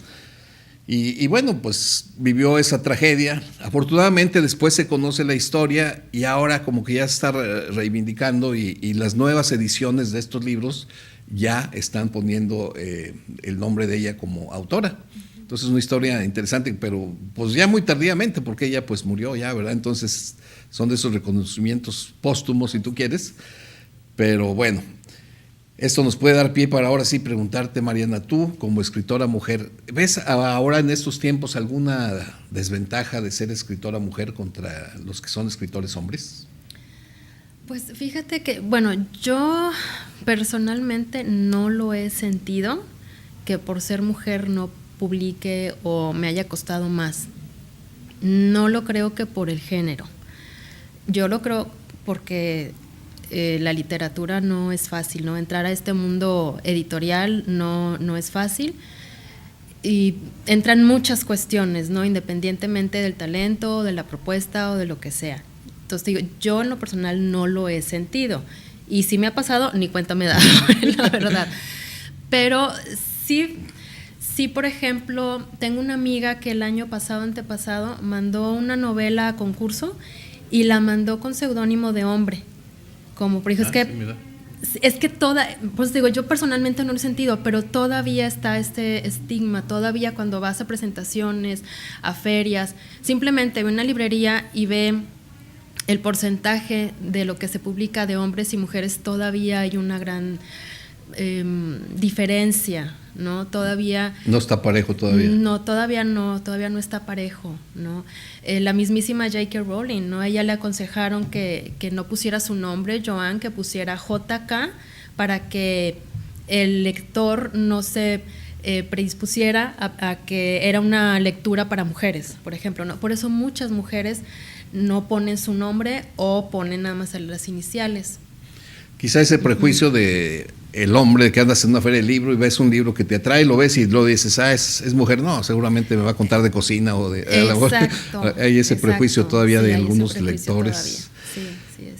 Y bueno, pues vivió esa tragedia. Afortunadamente después se conoce la historia, y ahora como que ya está reivindicando, y las nuevas ediciones de estos libros ya están poniendo el nombre de ella como autora. Entonces es una historia interesante, pero pues ya muy tardíamente, porque ella pues murió ya, ¿verdad? Entonces son de esos reconocimientos póstumos, si tú quieres. Pero bueno, esto nos puede dar pie para ahora sí preguntarte, Mariana, tú como escritora mujer, ¿ves ahora en estos tiempos alguna desventaja de ser escritora mujer contra los que son escritores hombres? Pues fíjate que, bueno, yo personalmente no lo he sentido, que por ser mujer no publique o me haya costado más. No lo creo que por el género. Yo lo creo porque la literatura no es fácil, ¿no? Entrar a este mundo editorial no es fácil y entran muchas cuestiones, ¿no? Independientemente del talento, de la propuesta o de lo que sea. Entonces digo, yo en lo personal no lo he sentido y si me ha pasado, ni cuenta me da, la verdad. Pero sí, por ejemplo, tengo una amiga que el año pasado, antepasado, mandó una novela a concurso y la mandó con seudónimo de hombre. Como por ejemplo, es que pues digo, yo personalmente no lo he sentido, pero todavía está este estigma, todavía cuando vas a presentaciones, a ferias, simplemente ve una librería y ve el porcentaje de lo que se publica de hombres y mujeres, todavía hay una gran diferencia, ¿no? Todavía no está parejo todavía. No, todavía no está parejo, ¿no? La mismísima J.K. Rowling, ¿no? A ella le aconsejaron que no pusiera su nombre, Joanne, que pusiera J.K. para que el lector no se predispusiera a que era una lectura para mujeres, por ejemplo, ¿no? Por eso muchas mujeres no ponen su nombre o ponen nada más las iniciales. Quizá ese prejuicio de el hombre que andas en una feria de libro y ves un libro que te atrae, lo ves y lo dices, es mujer, no, seguramente me va a contar de cocina o de... Exacto. Hay ese prejuicio todavía de algunos lectores. Sí,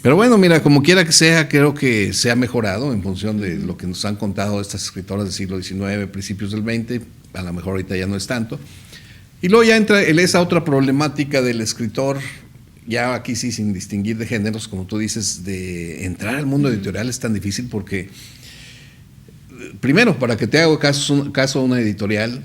pero bueno, mira, como quiera que sea, creo que se ha mejorado en función de lo que nos han contado estas escritoras del siglo XIX, principios del XX, a lo mejor ahorita ya no es tanto. Y luego ya entra esa otra problemática del escritor, ya aquí sí sin distinguir de géneros, como tú dices, de entrar al mundo editorial es tan difícil porque, primero, para que te haga caso una editorial,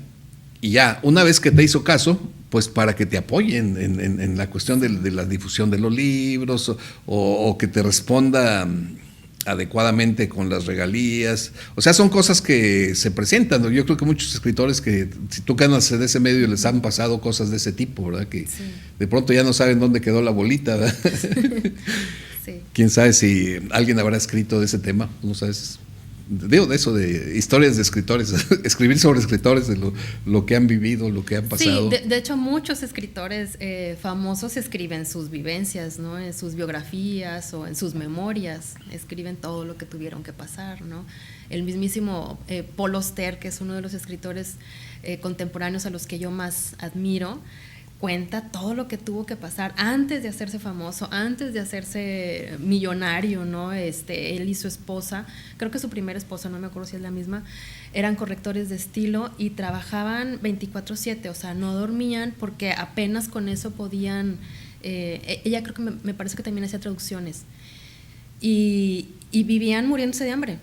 y ya, una vez que te hizo caso, pues para que te apoyen en la cuestión de la difusión de los libros o que te responda adecuadamente con las regalías. O sea, son cosas que se presentan, ¿no? Yo creo que muchos escritores que, si tú ganas en ese medio, les han pasado cosas de ese tipo, ¿verdad? Que sí, de pronto ya no saben dónde quedó la bolita, ¿verdad? Sí. Quién sabe si alguien habrá escrito de ese tema, no sabes. Digo, de eso, de historias de escritores, escribir sobre escritores, de lo que han vivido, lo que han pasado. Sí, de hecho muchos escritores famosos escriben sus vivencias, ¿no? En sus biografías o en sus memorias, escriben todo lo que tuvieron que pasar, ¿no? El mismísimo Paul Auster, que es uno de los escritores contemporáneos a los que yo más admiro, cuenta todo lo que tuvo que pasar antes de hacerse famoso, antes de hacerse millonario, ¿no? Él y su esposa, creo que su primera esposa, no me acuerdo si es la misma, eran correctores de estilo y trabajaban 24/7, o sea, no dormían porque apenas con eso podían, ella creo que me parece que también hacía traducciones y vivían muriéndose de hambre.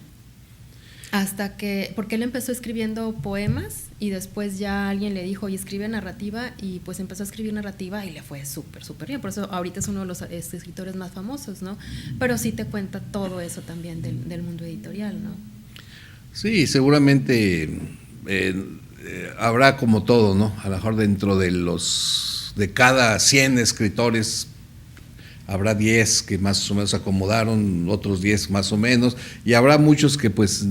Hasta que, porque él empezó escribiendo poemas y después ya alguien le dijo, y escribe narrativa, y pues empezó a escribir narrativa y le fue súper bien, por eso ahorita es uno de los escritores más famosos, ¿no? Pero sí te cuenta todo eso también del mundo editorial, ¿no? Sí, seguramente habrá como todo, ¿no? A lo mejor dentro de cada 100 escritores habrá 10 que más o menos se acomodaron, otros 10 más o menos, y habrá muchos que pues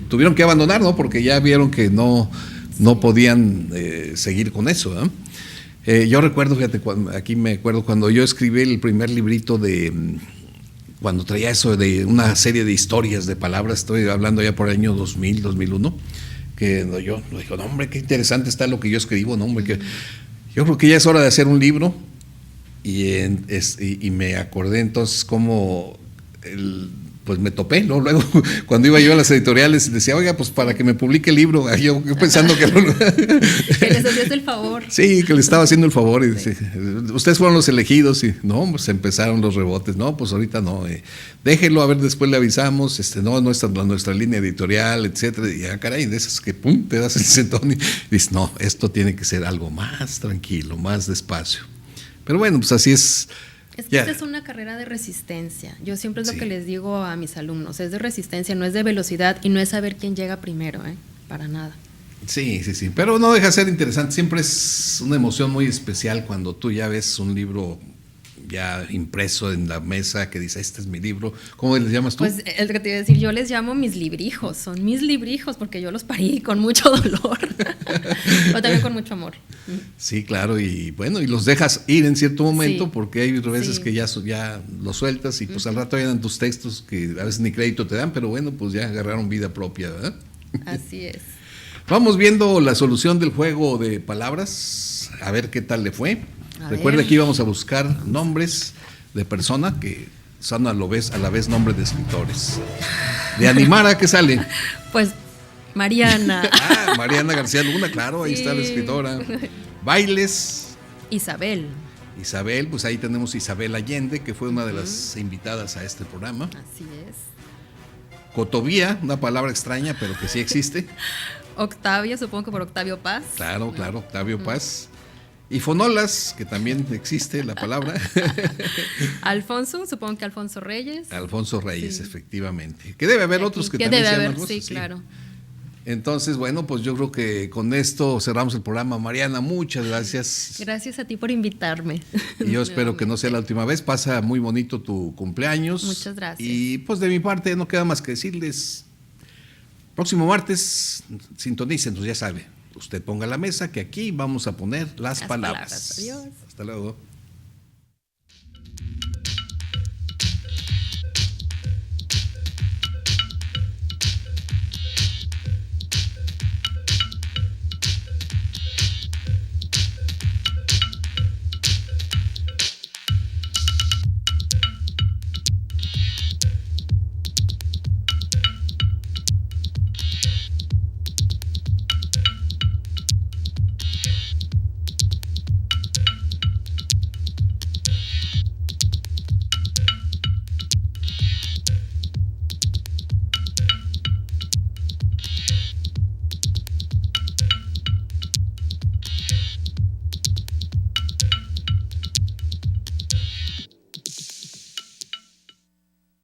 tuvieron que abandonar, ¿no? Porque ya vieron que no podían seguir con eso, ¿no? Yo recuerdo, fíjate, aquí me acuerdo cuando yo escribí el primer librito cuando traía eso de una serie de historias, de palabras, estoy hablando ya por el año 2000, 2001, que yo digo, no, hombre, qué interesante está lo que yo escribo, no, hombre, que yo creo que ya es hora de hacer un libro. Y me acordé entonces cómo pues me topé, ¿no? Luego cuando iba yo a las editoriales decía, oiga, pues para que me publique el libro, yo pensando que que les hacías el favor. Sí, que le estaba haciendo el favor y sí. Ustedes fueron los elegidos y no, pues empezaron los rebotes, no, pues ahorita no, déjenlo, a ver, después le avisamos, no, nuestra línea editorial, etcétera, y caray, de esas que pum, te das el sentón y dices, no, esto tiene que ser algo más tranquilo, más despacio. Pero bueno, pues así es. Es que esta es una carrera de resistencia. Yo siempre es lo que les digo a mis alumnos, es de resistencia, no es de velocidad y no es saber quién llega primero, para nada. Sí, pero no deja de ser interesante, siempre es una emoción muy especial cuando tú ya ves un libro ya impreso en la mesa que dice, este es mi libro. ¿Cómo les llamas tú? Pues el que te iba a decir, yo les llamo mis librijos, son mis librijos porque yo los parí con mucho dolor, pero también con mucho amor. Sí, claro, y bueno, y los dejas ir en cierto momento, Sí. porque hay veces Sí. que ya los sueltas y pues al rato vienen tus textos que a veces ni crédito te dan, pero bueno, pues ya agarraron vida propia, ¿verdad? Así es. Vamos viendo la solución del juego de palabras, a ver qué tal le fue. A Recuerde ver. que íbamos a buscar nombres de persona que son a la vez nombres de escritores. De Animara, ¿qué sale? Pues Mariana, Ah, Mariana García Luna, claro, ahí está la Sí. escritora. Bailes, Isabel, Isabel, pues ahí tenemos Isabel Allende, que fue una de las invitadas a este programa. así es. Cotovía, una palabra extraña, pero que sí existe. Octavio, supongo que por Octavio Paz. Claro, claro, Octavio Paz. Y Fonolas, que también existe la palabra. Alfonso, supongo que Alfonso Reyes. Alfonso Reyes, Sí. efectivamente. Que debe haber otros que ¿Qué también debe se llaman haber? Alfonso, Sí, claro. Entonces, bueno, pues yo creo que con esto cerramos el programa. Mariana, muchas gracias. Gracias a ti por invitarme. Y yo espero que no sea la última vez. Pasa muy bonito tu cumpleaños. Muchas gracias. Y pues de mi parte no queda más que decirles, próximo martes, sintonícenos, ya sabe. Usted ponga la mesa que aquí vamos a poner las Las palabras. palabras. Adiós. Hasta luego.